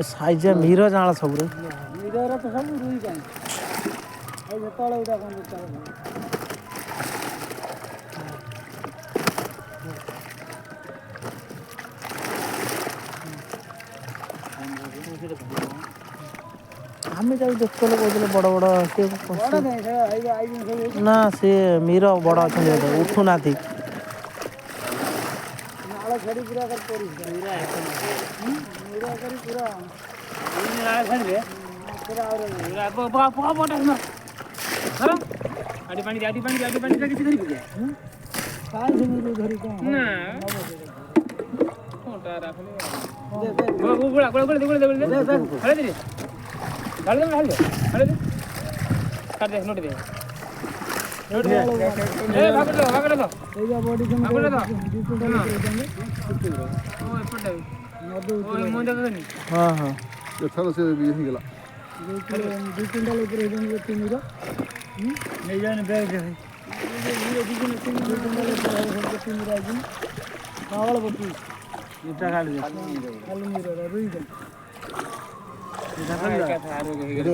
size Mir जाल सब मीर तो सब रुई जाए तले उठा आम जाऊ देख कहते बड़ बड़ ना सी मीर बड़ अच्छा उठू ना हाँ हाँ